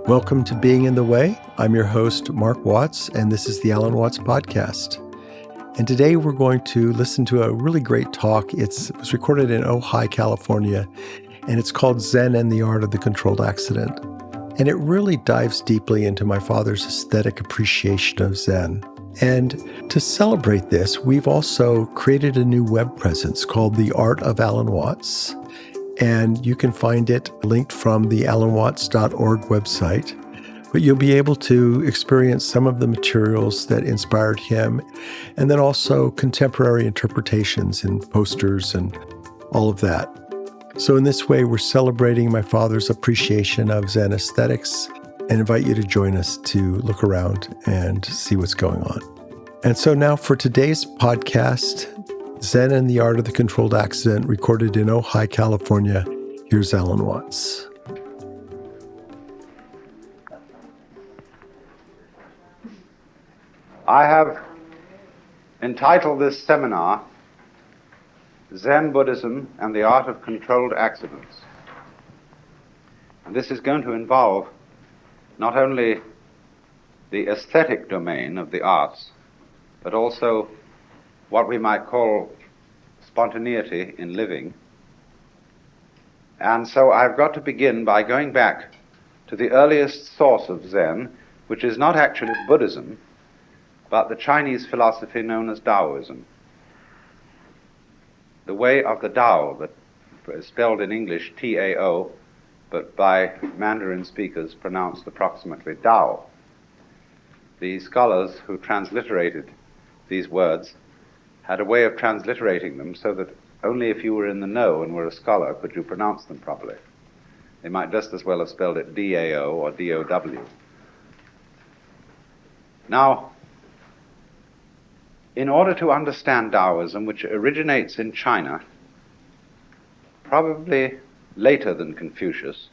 Welcome to Being in the Way. I'm your host, Mark Watts, and this is the Alan Watts Podcast. And today we're going to listen to a really great talk. It was recorded in Ojai, California, and it's called Zen and the Art of the Controlled Accident. And it really dives deeply into my father's aesthetic appreciation of Zen. And to celebrate this, we've also created a new web presence called The Art of Alan Watts. And you can find it linked from the alanwatts.org website. But you'll be able to experience some of the materials that inspired him, and then also contemporary interpretations and posters and all of that. So in this way, we're celebrating my father's appreciation of Zen aesthetics and invite you to join us to look around and see what's going on. And so now for today's podcast, Zen and the Art of the Controlled Accident, recorded in Ojai, California. Here's Alan Watts. I have entitled this seminar, Zen Buddhism and the Art of Controlled Accidents. And this is going to involve not only the aesthetic domain of the arts, but also what we might call spontaneity in living. And so I've got to begin by going back to the earliest source of Zen, which is not actually Buddhism, but the Chinese philosophy known as Daoism. The way of the Tao, that is spelled in English T-A-O, but by Mandarin speakers pronounced approximately Tao. The scholars who transliterated these words had a way of transliterating them so that only if you were in the know and were a scholar could you pronounce them properly. They might just as well have spelled it D-A-O or D-O-W. Now, in order to understand Taoism, which originates in China, probably later than Confucius,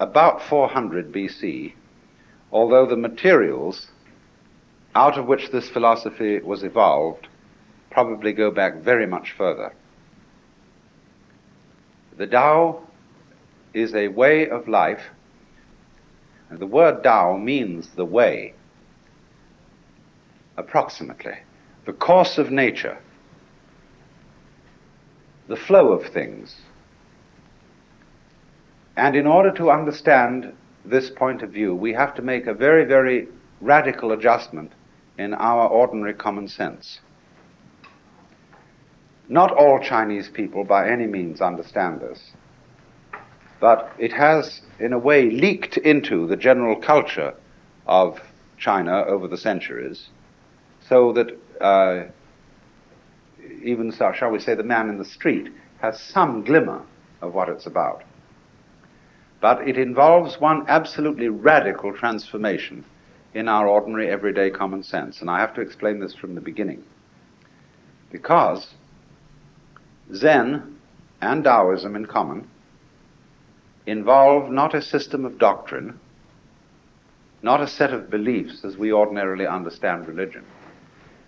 about 400 BC, although the materials out of which this philosophy was evolved probably go back very much further. The Tao is a way of life, and the word Tao means the way, approximately, the course of nature, the flow of things. And in order to understand this point of view, we have to make a very, very radical adjustment in our ordinary common sense. Not all Chinese people by any means understand this, but it has, in a way, leaked into the general culture of China over the centuries, so that even, so, shall we say, the man in the street has some glimmer of what it's about. But it involves one absolutely radical transformation in our ordinary, everyday common sense. And I have to explain this from the beginning. Because Zen and Daoism in common involve not a system of doctrine, not a set of beliefs as we ordinarily understand religion.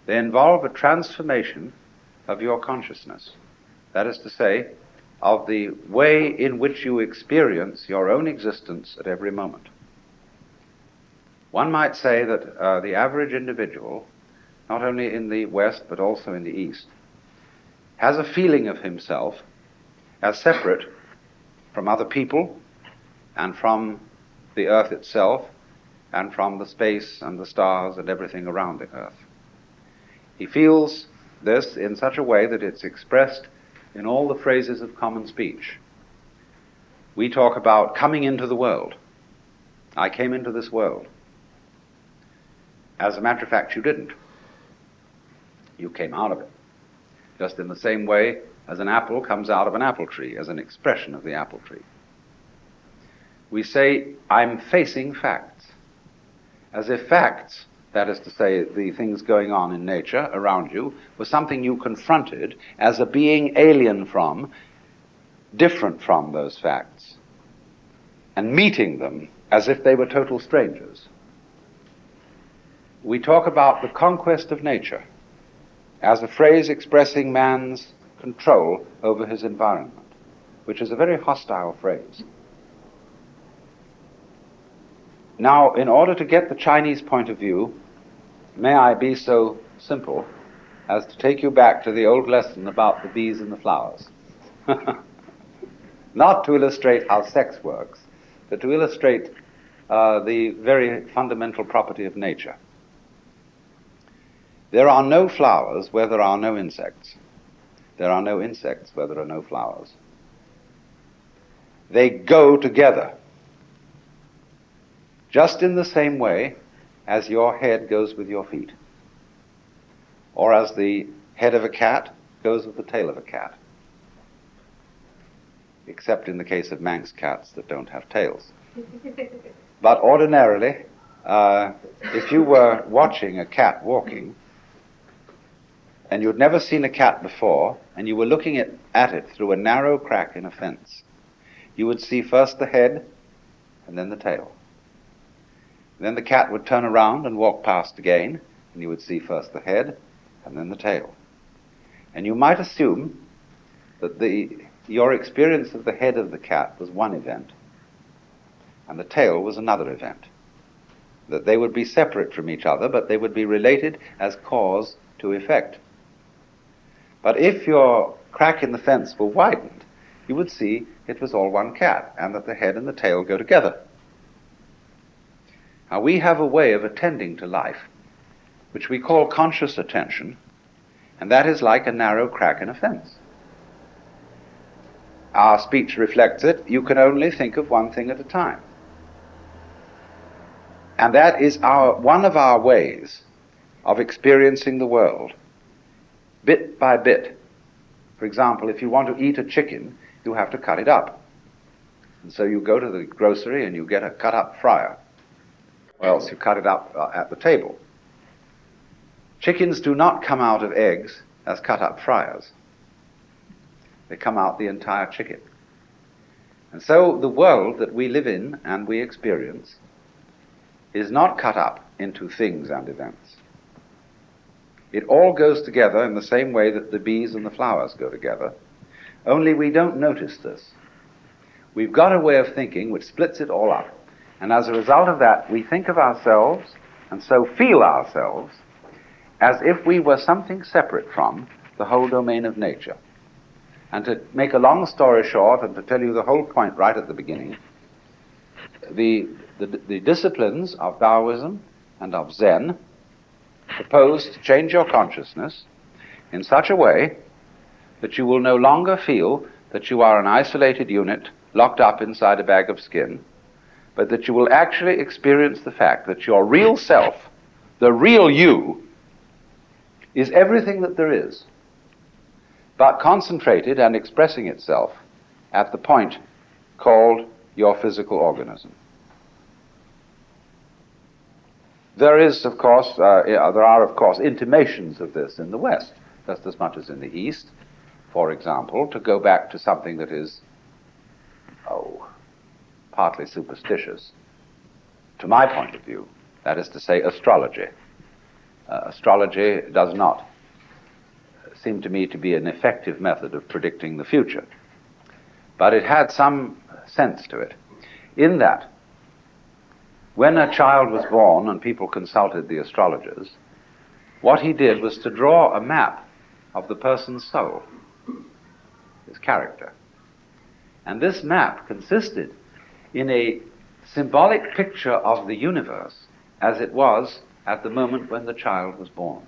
They involve a transformation of your consciousness. That is to say, of the way in which you experience your own existence at every moment. One might say that the average individual, not only in the West but also in the East, has a feeling of himself as separate from other people and from the earth itself and from the space and the stars and everything around the earth. He feels this in such a way that it's expressed in all the phrases of common speech. We talk about coming into the world. I came into this world. As a matter of fact, you didn't. You came out of it. Just in the same way as an apple comes out of an apple tree, as an expression of the apple tree. We say, I'm facing facts, as if facts, that is to say, the things going on in nature around you, was something you confronted as a being alien from, different from those facts, and meeting them as if they were total strangers. We talk about the conquest of nature as a phrase expressing man's control over his environment, which is a very hostile phrase. Now, in order to get the Chinese point of view, may I be so simple as to take you back to the old lesson about the bees and the flowers. Not to illustrate how sex works, but to illustrate the very fundamental property of nature. There are no flowers where there are no insects. There are no insects where there are no flowers. They go together, just in the same way as your head goes with your feet, or as the head of a cat goes with the tail of a cat, except in the case of Manx cats that don't have tails. But ordinarily, if you were watching a cat walking, and you'd never seen a cat before, and you were looking at it through a narrow crack in a fence, you would see first the head, and then the tail. Then the cat would turn around and walk past again, and you would see first the head, and then the tail. And you might assume that your experience of the head of the cat was one event, and the tail was another event. That they would be separate from each other, but they would be related as cause to effect. But if your crack in the fence were widened, you would see it was all one cat, and that the head and the tail go together. Now, we have a way of attending to life, which we call conscious attention, and that is like a narrow crack in a fence. Our speech reflects it. You can only think of one thing at a time. And that is one of our ways of experiencing the world, bit by bit. For example, if you want to eat a chicken, you have to cut it up. And so you go to the grocery and you get a cut-up fryer, or else you cut it up at the table. Chickens do not come out of eggs as cut-up fryers. They come out the entire chicken. And so the world that we live in and we experience is not cut up into things and events. It all goes together in the same way that the bees and the flowers go together, only we don't notice this. We've got a way of thinking which splits it all up, and as a result of that, we think of ourselves, and so feel ourselves, as if we were something separate from the whole domain of nature. And to make a long story short, and to tell you the whole point right at the beginning, the disciplines of Daoism and of Zen propose to change your consciousness in such a way that you will no longer feel that you are an isolated unit locked up inside a bag of skin, but that you will actually experience the fact that your real self, the real you, is everything that there is, but concentrated and expressing itself at the point called your physical organism. There are, of course, intimations of this in the West, just as much as in the East. For example, to go back to something that is, partly superstitious, to my point of view, that is to say, astrology. Astrology does not seem to me to be an effective method of predicting the future, but it had some sense to it, in that when a child was born and people consulted the astrologers, what he did was to draw a map of the person's soul, his character. And this map consisted in a symbolic picture of the universe as it was at the moment when the child was born.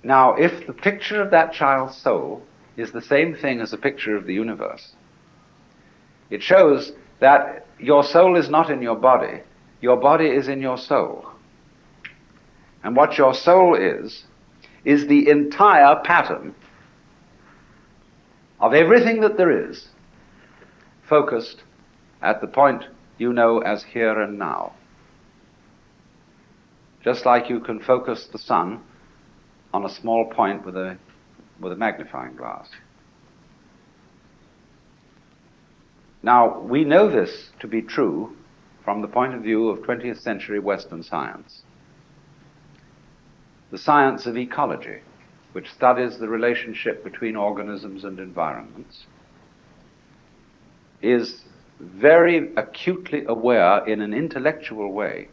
Now, if the picture of that child's soul is the same thing as a picture of the universe, it shows that your soul is not in your body is in your soul. And what your soul is the entire pattern of everything that there is, focused at the point you know as here and now. Just like you can focus the sun on a small point with a magnifying glass. Now, we know this to be true from the point of view of 20th century Western science. The science of ecology, which studies the relationship between organisms and environments, is very acutely aware in an intellectual way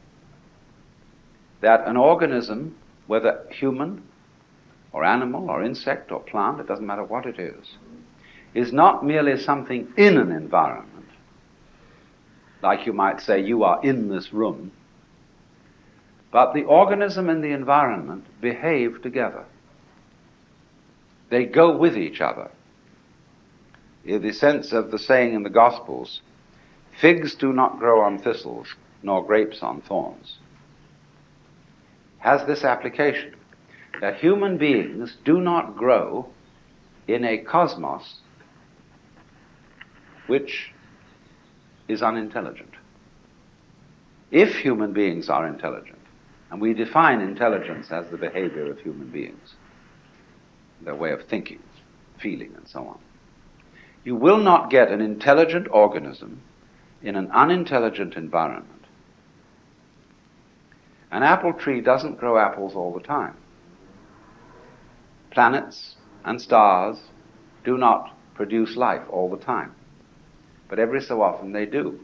that an organism, whether human or animal or insect or plant, it doesn't matter what it is not merely something in an environment, like you might say you are in this room, but the organism and the environment behave together. They go with each other. In the sense of the saying in the Gospels, figs do not grow on thistles, nor grapes on thorns, has this application, that human beings do not grow in a cosmos which is unintelligent. If human beings are intelligent, and we define intelligence as the behavior of human beings, their way of thinking, feeling, and so on, you will not get an intelligent organism in an unintelligent environment. An apple tree doesn't grow apples all the time. Planets and stars do not produce life all the time, but every so often they do.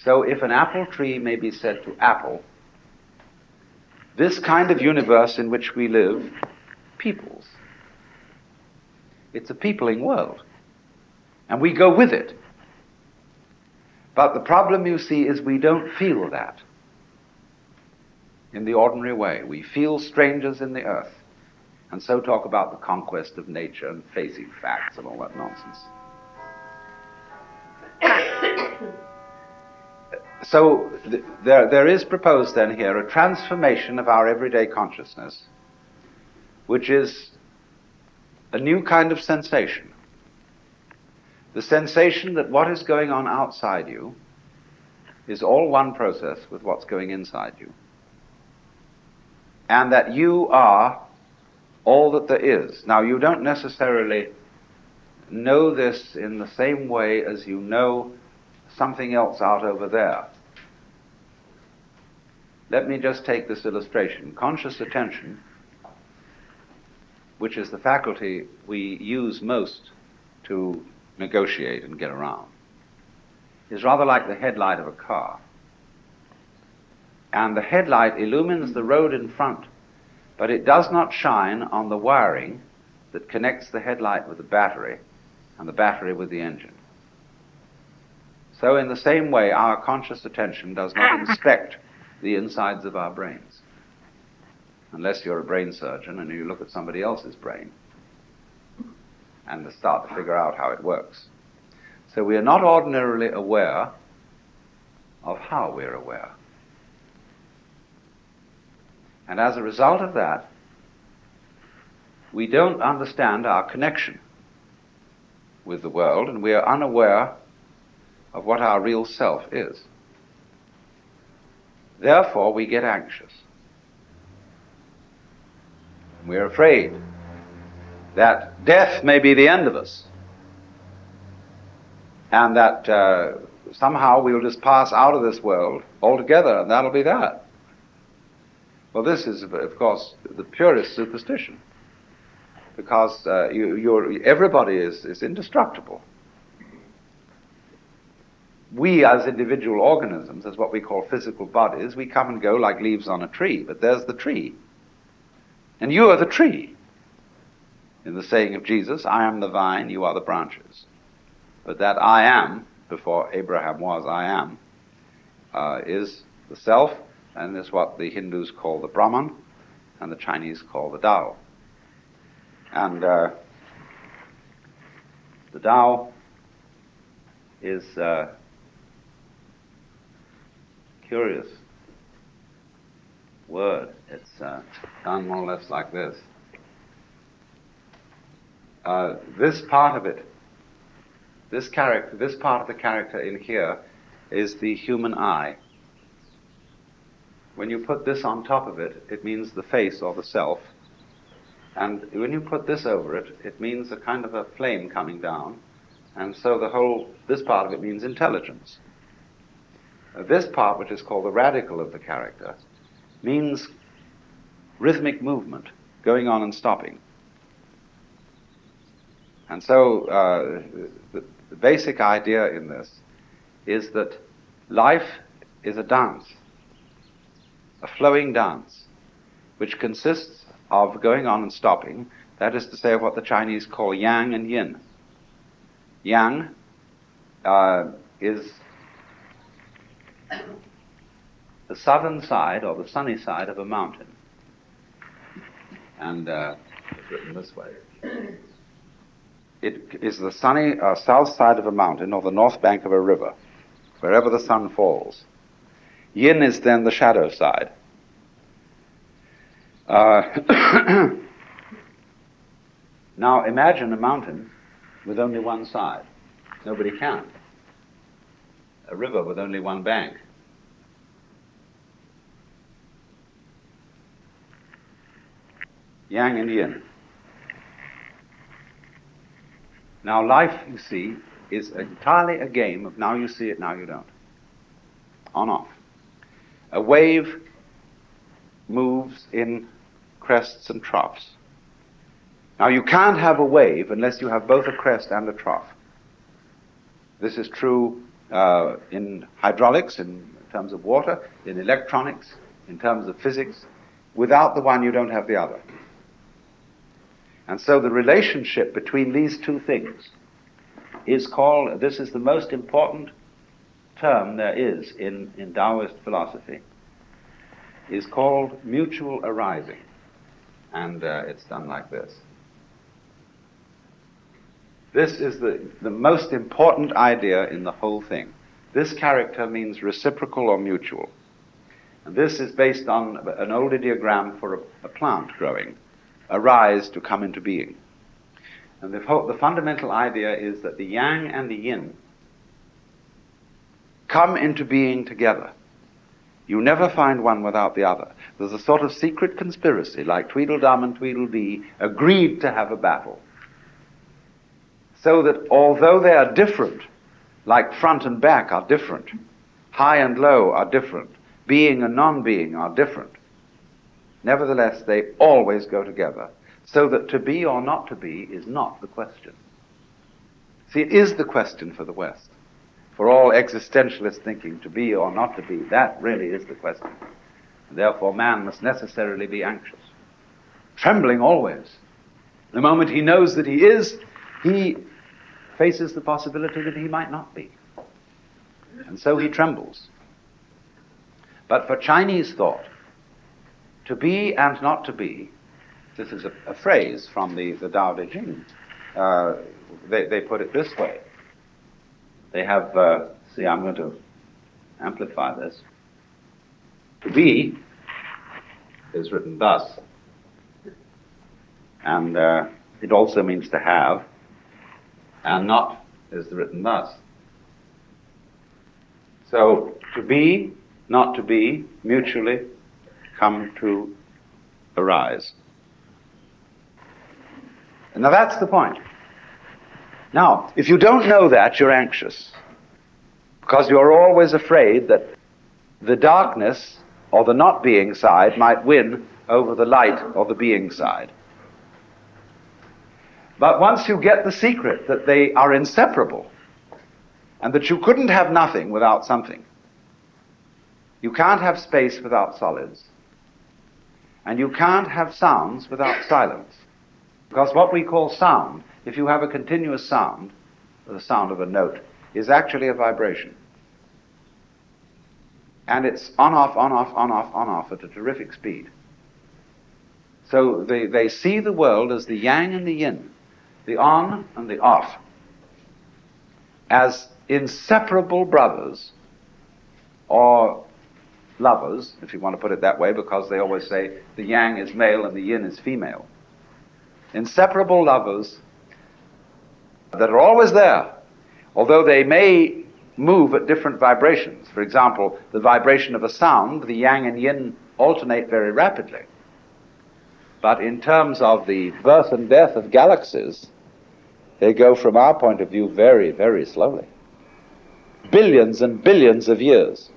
So if an apple tree may be said to apple, this kind of universe in which we live peoples. It's a peopling world, and we go with it. But the problem, you see, is we don't feel that in the ordinary way. We feel strangers in the earth, and so talk about the conquest of nature and facing facts and all that nonsense. So there is proposed then here a transformation of our everyday consciousness, which is a new kind of sensation. The sensation that what is going on outside you is all one process with what's going inside you, and that you are all that there is. Now, you don't necessarily know this in the same way as you know something else out over there. Let me just take this illustration. Conscious attention, which is the faculty we use most to negotiate and get around, is rather like the headlight of a car. And the headlight illumines the road in front, but it does not shine on the wiring that connects the headlight with the battery and the battery with the engine. So in the same way, our conscious attention does not inspect the insides of our brains, unless you're a brain surgeon and you look at somebody else's brain and start to figure out how it works. So we are not ordinarily aware of how we're aware. And as a result of that, we don't understand our connection with the world, and we are unaware of what our real self is. Therefore, we get anxious. We're afraid that death may be the end of us, and that somehow we'll just pass out of this world altogether, and that'll be that. Well, this is, of course, the purest superstition, because everybody is indestructible. We, as individual organisms, as what we call physical bodies, we come and go like leaves on a tree, but there's the tree. And you are the tree. In the saying of Jesus, I am the vine, you are the branches. But that I am, before Abraham was I am, is the self, and is what the Hindus call the Brahman, and the Chinese call the Tao. And the Tao is curious word. It's done more or less like this. This part of it, this part of the character in here is the human eye. When you put this on top of it, it means the face or the self. And when you put this over it, it means a kind of a flame coming down. And so this part of it means intelligence. This part, which is called the radical of the character, means rhythmic movement, going on and stopping. And so The basic idea in this is that life is a dance, a flowing dance, which consists of going on and stopping, that is to say, what the Chinese call yang and yin. Yang is the southern side, or the sunny side, of a mountain. And it's written this way. It is the sunny south side of a mountain, or the north bank of a river, wherever the sun falls. Yin is then the shadow side. Now imagine a mountain with only one side. Nobody can. A river with only one bank. Yang and yin. Now life, you see, is entirely a game of now you see it, now you don't. On, off. A wave moves in crests and troughs. Now you can't have a wave unless you have both a crest and a trough. This is true in hydraulics, in terms of water, in electronics, in terms of physics. Without the one, you don't have the other. And so the relationship between these two things is called, this is the most important term there is in Taoist philosophy, is called mutual arising. And it's done like this. This is the most important idea in the whole thing. This character means reciprocal or mutual. And this is based on an old ideogram for a plant growing, arise to come into being. And the fundamental idea is that the yang and the yin come into being together. You never find one without the other. There's a sort of secret conspiracy, like Tweedledum and Tweedledee agreed to have a battle. So that although they are different, like front and back are different, high and low are different, being and non-being are different, nevertheless they always go together. So that to be or not to be is not the question. See, it is the question for the West. For all existentialist thinking, to be or not to be, that really is the question. And therefore man must necessarily be anxious, trembling always. The moment he knows that he is, he faces the possibility that he might not be. And so he trembles. But for Chinese thought, to be and not to be, this is a phrase from the Tao Te Ching. They put it this way. They have, see, I'm going to amplify this. To be is written thus. And it also means to have. And not is written thus. So, to be, not to be, mutually come to arise. And now that's the point. Now, if you don't know that, you're anxious. Because you're always afraid that the darkness or the not being side might win over the light or the being side. But once you get the secret that they are inseparable, and that you couldn't have nothing without something, you can't have space without solids, and you can't have sounds without silence. Because what we call sound, if you have a continuous sound, the sound of a note, is actually a vibration. And it's on, off, on, off, on, off, on, off at a terrific speed. So they see the world as the yang and the yin, the on and the off, as inseparable brothers or lovers, if you want to put it that way, because they always say the yang is male and the yin is female. Inseparable lovers that are always there, although they may move at different vibrations. For example, the vibration of a sound, the yang and yin alternate very rapidly. But in terms of the birth and death of galaxies, they go from our point of view very, very slowly. Billions and billions of years.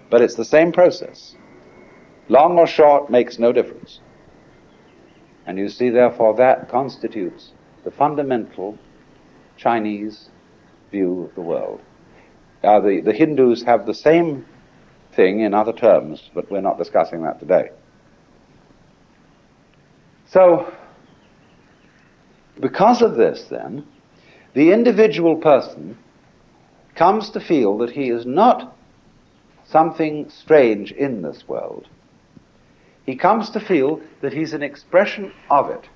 But it's the same process. Long or short makes no difference. And you see, therefore, that constitutes the fundamental Chinese view of the world. The Hindus have the same thing in other terms, but we're not discussing that today. So, because of this, then, the individual person comes to feel that he is not something strange in this world. He comes to feel that he's an expression of it,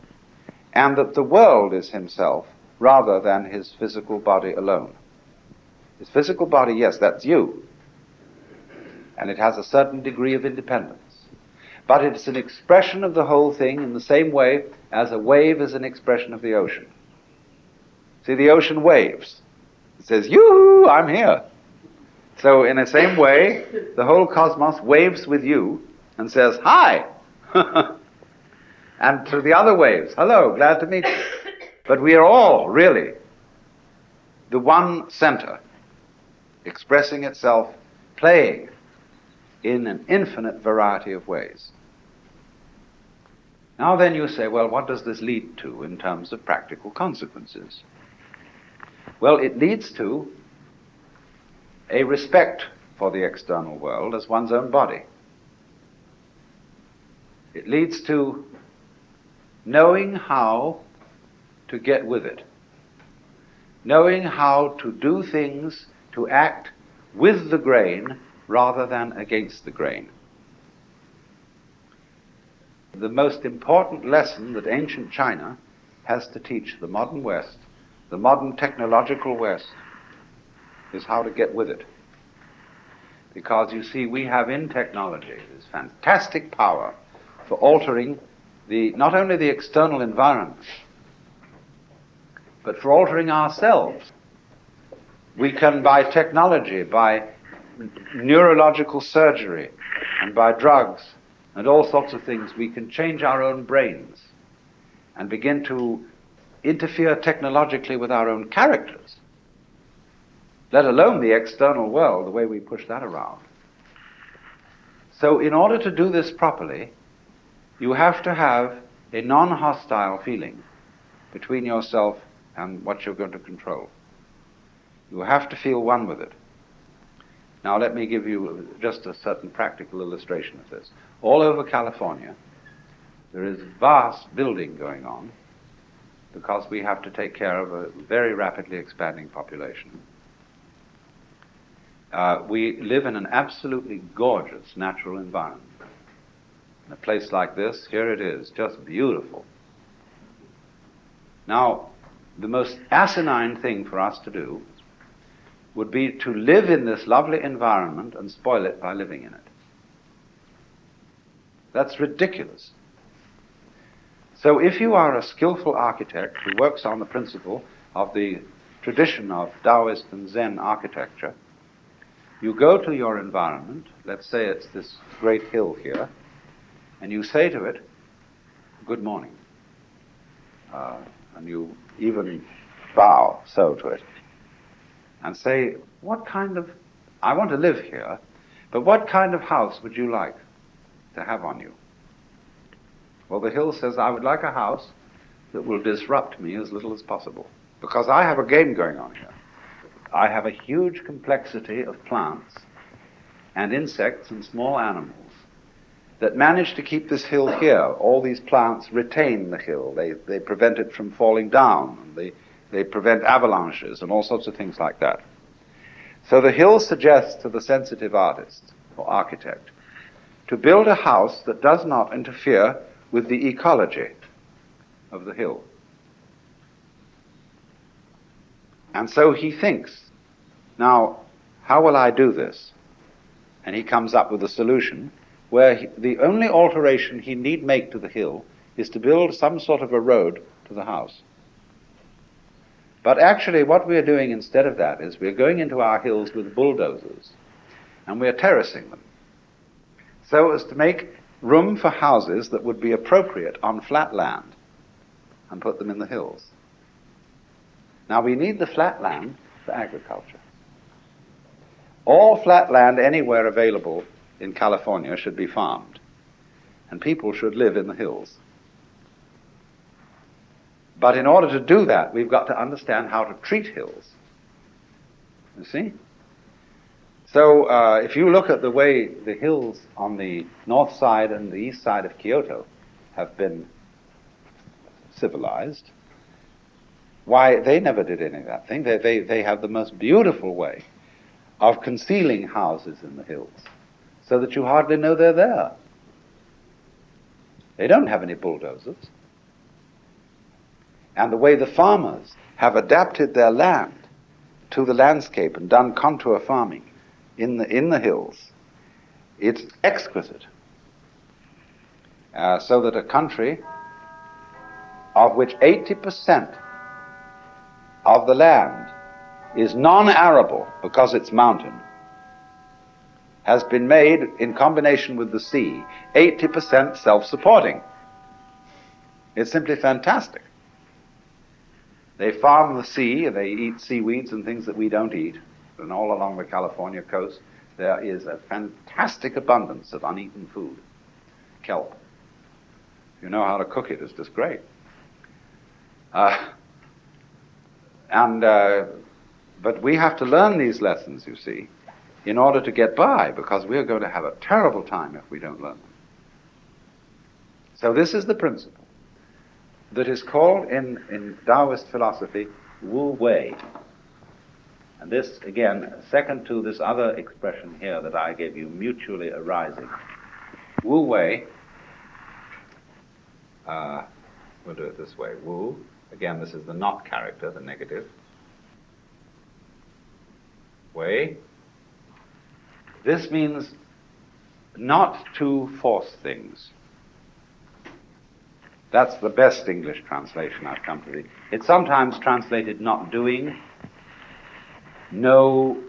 and that the world is himself rather than his physical body alone. His physical body, yes, that's you, and it has a certain degree of independence. But it's an expression of the whole thing in the same way as a wave is an expression of the ocean. See, the ocean waves. It says, yoo-hoo, I'm here. So in the same way, the whole cosmos waves with you and says, hi. And to the other waves, hello, glad to meet you. But we are all really the one center, expressing itself, playing in an infinite variety of ways. Now then you say, well, what does this lead to in terms of practical consequences? Well, it leads to a respect for the external world as one's own body. It leads to knowing how to get with it, knowing how to do things, to act with the grain rather than against the grain. The most important lesson that ancient China has to teach the modern West, the modern technological West, is how to get with it. Because you see, we have in technology this fantastic power for altering not only the external environment, but for altering ourselves. We can, by technology, by neurological surgery, and by drugs, and all sorts of things, we can change our own brains and begin to interfere technologically with our own characters, let alone the external world, the way we push that around. So in order to do this properly, you have to have a non-hostile feeling between yourself and what you're going to control. You have to feel one with it. Now let me give you just a certain practical illustration of this. All over California, there is vast building going on because we have to take care of a very rapidly expanding population. We live in an absolutely gorgeous natural environment. In a place like this, here it is, just beautiful. Now, the most asinine thing for us to do would be to live in this lovely environment and spoil it by living in it. That's ridiculous. So if you are a skillful architect who works on the principle of the tradition of Taoist and Zen architecture, you go to your environment, let's say it's this great hill here, and you say to it, good morning. And you even bow so to it. And say, I want to live here, but what kind of house would you like to have on you? Well, the hill says, I would like a house that will disrupt me as little as possible, because I have a game going on here. I have a huge complexity of plants and insects and small animals that manage to keep this hill here. All these plants retain the hill. They prevent it from falling down. And they prevent avalanches and all sorts of things like that. So the hill suggests to the sensitive artist or architect to build a house that does not interfere with the ecology of the hill. And so he thinks, now, how will I do this? And he comes up with a solution where the only alteration he need make to the hill is to build some sort of a road to the house. But actually what we're doing instead of that is we're going into our hills with bulldozers and we're terracing them so as to make room for houses that would be appropriate on flat land and put them in the hills. Now we need the flat land for agriculture. All flat land anywhere available in California should be farmed, and people should live in the hills. But in order to do that, we've got to understand how to treat hills. You see? So if you look at the way the hills on the north side and the east side of Kyoto have been civilized, why, they never did any of that thing. They have the most beautiful way of concealing houses in the hills so that you hardly know they're there. They don't have any bulldozers. And the way the farmers have adapted their land to the landscape and done contour farming in the hills, it's exquisite. So that a country of which 80% of the land is non-arable because it's mountain has been made, in combination with the sea, 80% self-supporting. It's simply fantastic. They farm the sea, they eat seaweeds and things that we don't eat, and all along the California coast there is a fantastic abundance of uneaten food. Kelp. If you know how to cook it, it's just great. But we have to learn these lessons, you see, in order to get by, because we're going to have a terrible time if we don't learn them. So this is the principle that is called in Taoist philosophy Wu Wei. And this, again, second to this other expression here that I gave you, mutually arising. Wu Wei, we'll do it this way. Wu, again, this is the not character, the negative. Wei. This means not to force things. That's the best English translation I've come to read. It's sometimes translated not doing, no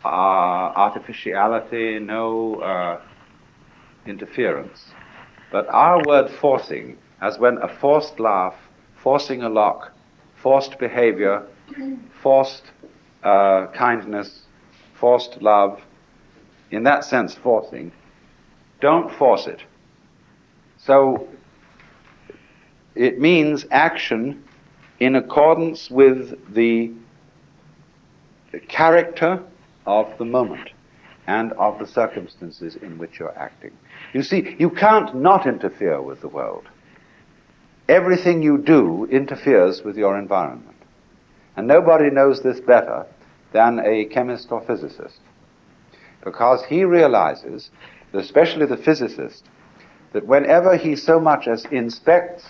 artificiality, no interference. But our word forcing, as when a forced laugh, forcing a lock, forced behavior, forced kindness, forced love, in that sense forcing, don't force it. So it means action in accordance with the character of the moment and of the circumstances in which you're acting. You see, you can't not interfere with the world. Everything you do interferes with your environment. And nobody knows this better than a chemist or physicist, because he realizes, especially the physicist, that whenever he so much as inspects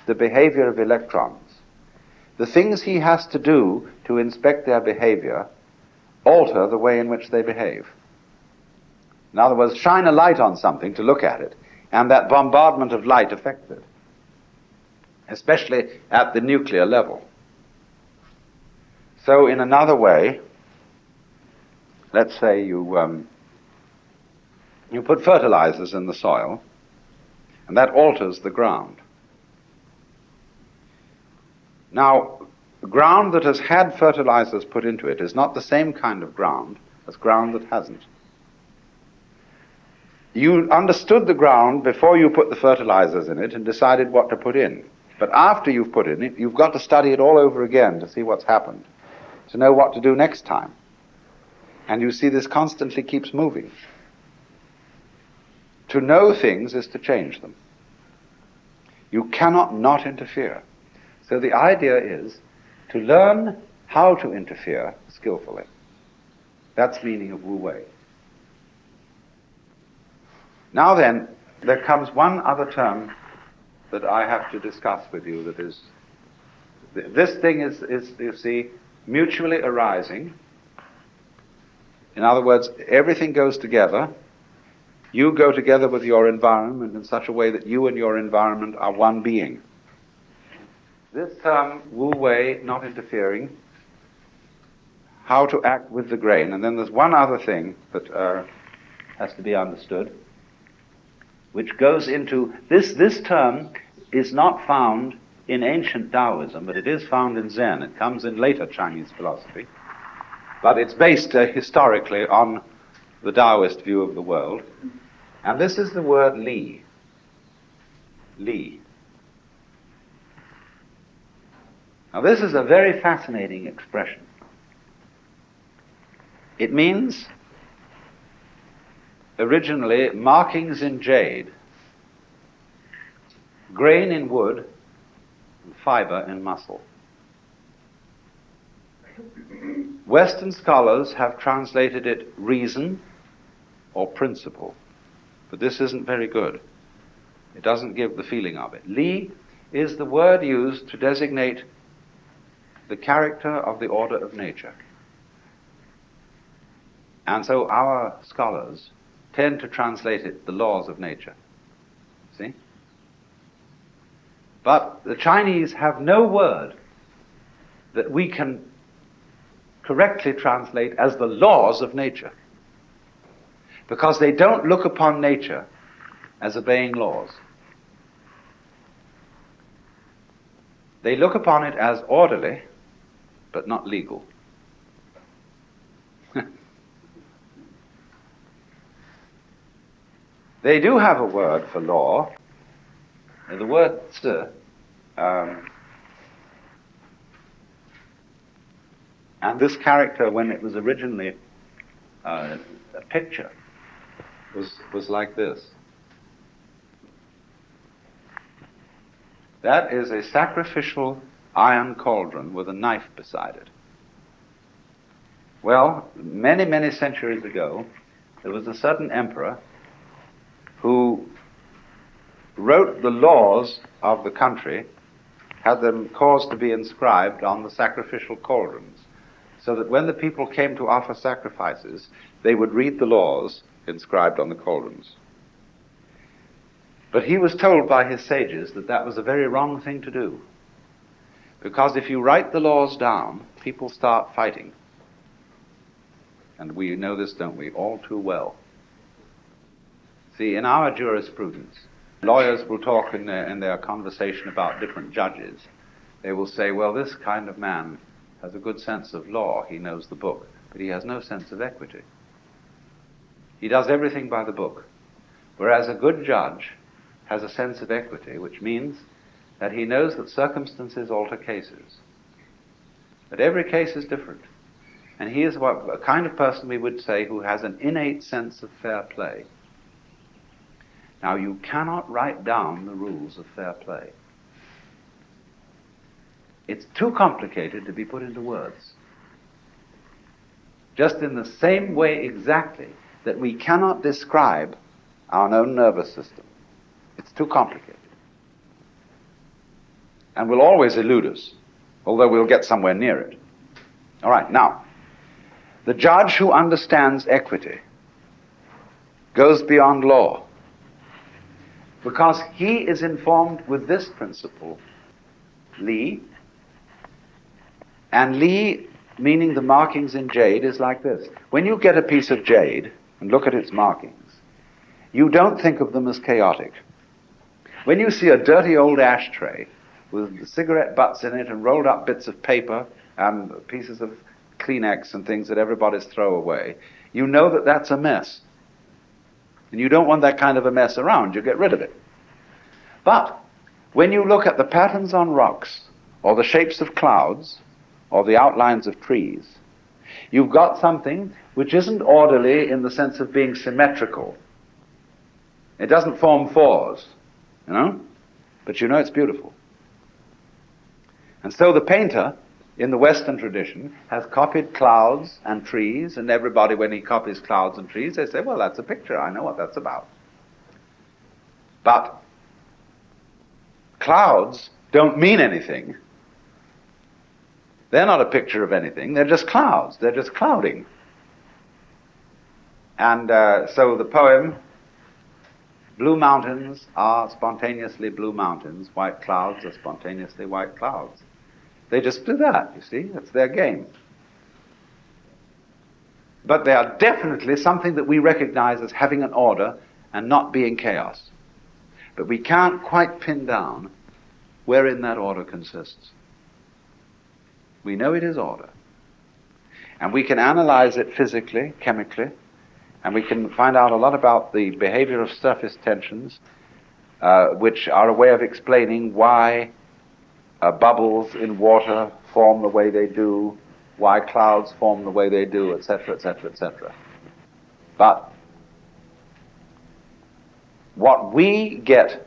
the behavior of electrons, the things he has to do to inspect their behavior alter the way in which they behave. In other words, shine a light on something to look at it, and that bombardment of light affects it, especially at the nuclear level. So in another way, let's say you put fertilizers in the soil, and that alters the ground. Now, ground that has had fertilizers put into it is not the same kind of ground as ground that hasn't. You understood the ground before you put the fertilizers in it and decided what to put in. But after you've put in it, you've got to study it all over again to see what's happened, to know what to do next time. And you see, this constantly keeps moving. To know things is to change them. You cannot not interfere. So the idea is to learn how to interfere skillfully. That's the meaning of Wu Wei. Now then, there comes one other term that I have to discuss with you that is, this thing is, you see, mutually arising. In other words, everything goes together. You go together with your environment in such a way that you and your environment are one being. This term, Wu Wei, not interfering, how to act with the grain. And then there's one other thing that has to be understood, which goes into, this term is not found in ancient Daoism, but it is found in Zen. It comes in later Chinese philosophy. But it's based historically on the Taoist view of the world. And this is the word li. Li. Now this is a very fascinating expression. It means, originally, markings in jade, grain in wood, and fiber in muscle. Western scholars have translated it reason or principle, but this isn't very good. It doesn't give the feeling of it. Li is the word used to designate the character of the order of nature. And so our scholars tend to translate it the laws of nature. See? But the Chinese have no word that we can correctly translate as the laws of nature, because they don't look upon nature as obeying laws. They look upon it as orderly, but not legal. They do have a word for law. The word and this character, when it was originally a picture, was like this. That is a sacrificial iron cauldron with a knife beside it. Well, many, many centuries ago, there was a certain emperor who wrote the laws of the country, had them caused to be inscribed on the sacrificial cauldrons, so that when the people came to offer sacrifices, they would read the laws inscribed on the cauldrons. But he was told by his sages that that was a very wrong thing to do, because if you write the laws down, people start fighting. And we know this, don't we, all too well. See, in our jurisprudence, lawyers will talk in their conversation about different judges. They will say, well, this kind of man has a good sense of law, he knows the book, but he has no sense of equity. He does everything by the book. Whereas a good judge has a sense of equity, which means that he knows that circumstances alter cases. But every case is different. And he is a kind of person, we would say, who has an innate sense of fair play. Now, you cannot write down the rules of fair play. It's too complicated to be put into words. Just in the same way exactly that we cannot describe our own nervous system. It's too complicated. And will always elude us, although we'll get somewhere near it. All right, now, the judge who understands equity goes beyond law, because he is informed with this principle, Li. And Li, meaning the markings in jade, is like this. When you get a piece of jade and look at its markings, you don't think of them as chaotic. When you see a dirty old ashtray with cigarette butts in it and rolled up bits of paper and pieces of Kleenex and things that everybody's throw away, you know that that's a mess. And you don't want that kind of a mess around. You get rid of it. But when you look at the patterns on rocks, or the shapes of clouds, or the outlines of trees, you've got something which isn't orderly in the sense of being symmetrical. It doesn't form fours, you know? But you know it's beautiful. And so the painter, in the Western tradition, has copied clouds and trees, and everybody, when he copies clouds and trees, they say, well, that's a picture, I know what that's about. But clouds don't mean anything. They're not a picture of anything, they're just clouds, they're just clouding. And so the poem, blue mountains are spontaneously blue mountains, white clouds are spontaneously white clouds. They just do that, you see, that's their game. But they are definitely something that we recognize as having an order and not being chaos. But we can't quite pin down wherein that order consists. We know it is order. And we can analyze it physically, chemically, and we can find out a lot about the behavior of surface tensions, which are a way of explaining why bubbles in water form the way they do, why clouds form the way they do, etc., etc., etc. But what we get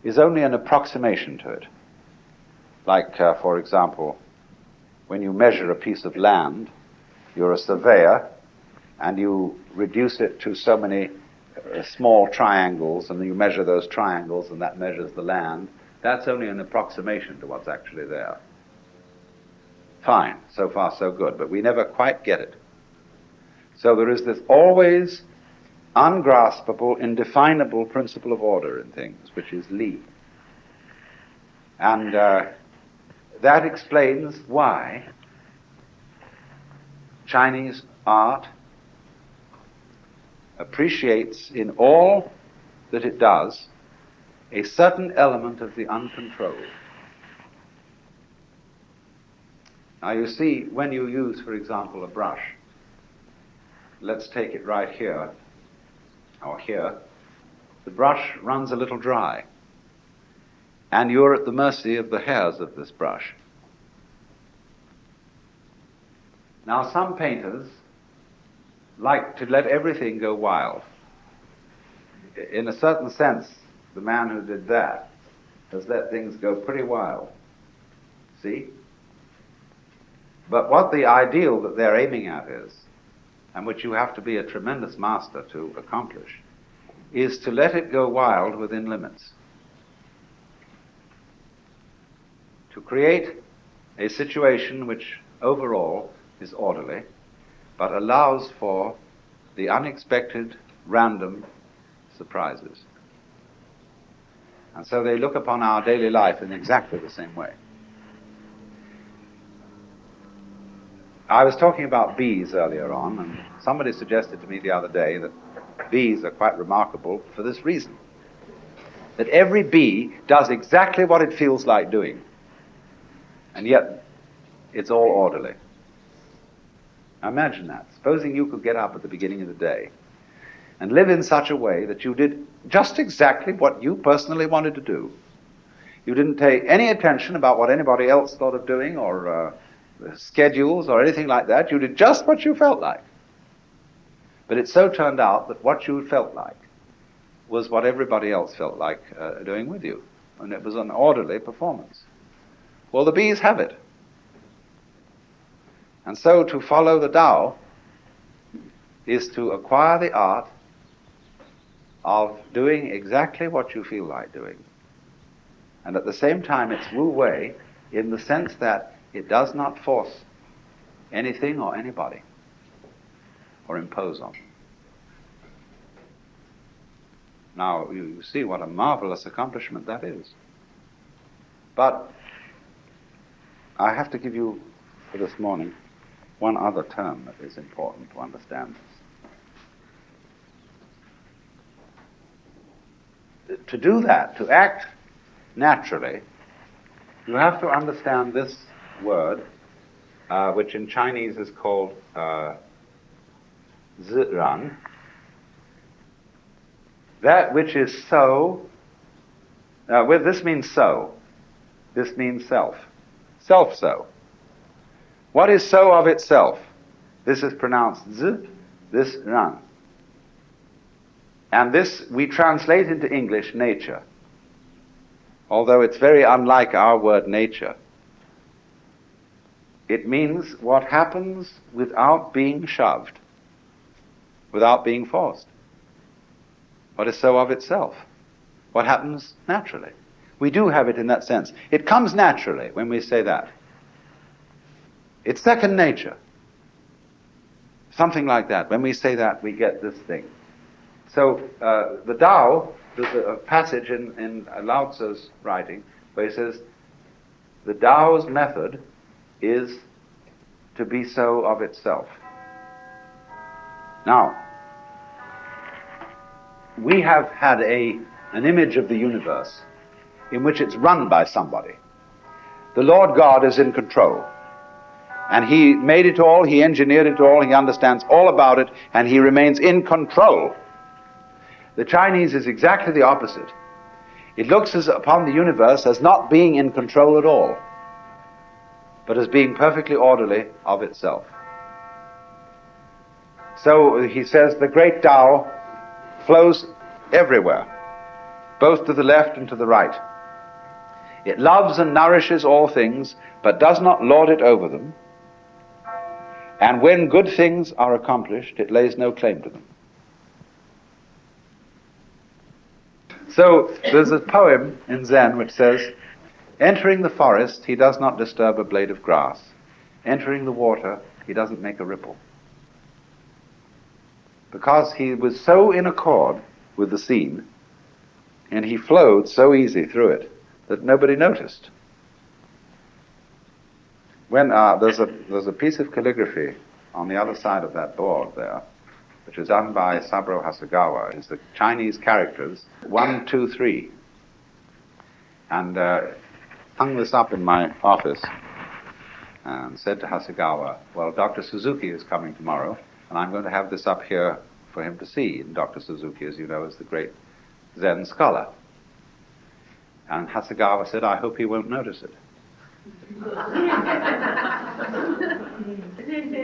is only an approximation to it. Like, for example, when you measure a piece of land, you're a surveyor, and you reduce it to so many small triangles, and you measure those triangles, and that measures the land. That's only an approximation to what's actually there. Fine, so far so good, but we never quite get it. So there is this always ungraspable, indefinable principle of order in things, which is Li. And that explains why Chinese art appreciates in all that it does a certain element of the uncontrolled. Now you see, when you use, for example, a brush, let's take it right here, or here, the brush runs a little dry, and you're at the mercy of the hairs of this brush. Now some painters like to let everything go wild. In a certain sense, the man who did that has let things go pretty wild. See? But what the ideal that they're aiming at is, and which you have to be a tremendous master to accomplish, is to let it go wild within limits. To create a situation which overall is orderly, but allows for the unexpected, random surprises. And so they look upon our daily life in exactly the same way. I was talking about bees earlier on, and somebody suggested to me the other day that bees are quite remarkable for this reason. That every bee does exactly what it feels like doing, and yet it's all orderly. Now imagine that. Supposing you could get up at the beginning of the day and live in such a way that you did just exactly what you personally wanted to do. You didn't take any attention about what anybody else thought of doing, or schedules or anything like that. You did just what you felt like. But it so turned out that what you felt like was what everybody else felt like doing with you, and it was an orderly performance. Well, the bees have it. And so to follow the Tao is to acquire the art of doing exactly what you feel like doing. And at the same time, it's Wu Wei in the sense that it does not force anything or anybody or impose on. Now, you see what a marvelous accomplishment that is. But I have to give you, for this morning, one other term that is important to understand this. To do that, to act naturally, you have to understand this word, which in Chinese is called ziran. That which is so, this means so, this means self. Self-so. What is so of itself? This is pronounced z, this ran. And this we translate into English nature, although it's very unlike our word nature. It means what happens without being shoved, without being forced. What is so of itself? What happens naturally? We do have it in that sense. It comes naturally when we say that. It's second nature. Something like that. When we say that, we get this thing. So the Tao, there's a passage in Lao Tzu's writing where he says, the Tao's method is to be so of itself. Now, we have had an image of the universe in which it's run by somebody. The Lord God is in control. And he made it all, he engineered it all, he understands all about it, and he remains in control. The Chinese is exactly the opposite. It looks upon the universe as not being in control at all, but as being perfectly orderly of itself. So he says the great Tao flows everywhere, both to the left and to the right. It loves and nourishes all things, but does not lord it over them. And when good things are accomplished, it lays no claim to them. So there's a poem in Zen which says, entering the forest, he does not disturb a blade of grass. Entering the water, he doesn't make a ripple. Because he was so in accord with the scene, and he flowed so easy through it, that nobody noticed. When there's a piece of calligraphy on the other side of that board there, which was done by Saburo Hasegawa. It's the Chinese characters 1, 2, 3, and hung this up in my office and said to Hasegawa, well, Dr. Suzuki is coming tomorrow, and I'm going to have this up here for him to see. And Dr. Suzuki, as you know, is the great Zen scholar. And Hasegawa said, I hope he won't notice it.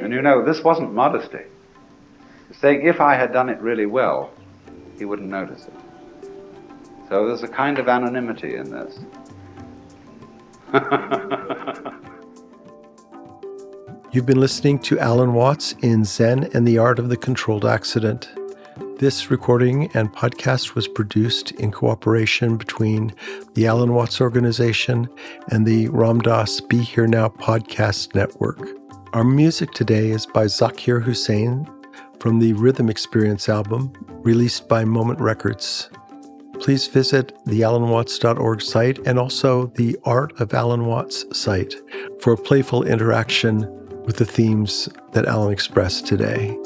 And you know, this wasn't modesty. It's saying if I had done it really well, he wouldn't notice it. So there's a kind of anonymity in this. You've been listening to Alan Watts in Zen and the Art of the Controlled Accident. This recording and podcast was produced in cooperation between the Alan Watts Organization and the Ram Dass Be Here Now podcast network. Our music today is by Zakir Hussain from the Rhythm Experience album, released by Moment Records. Please visit the alanwatts.org site and also the Art of Alan Watts site for a playful interaction with the themes that Alan expressed today.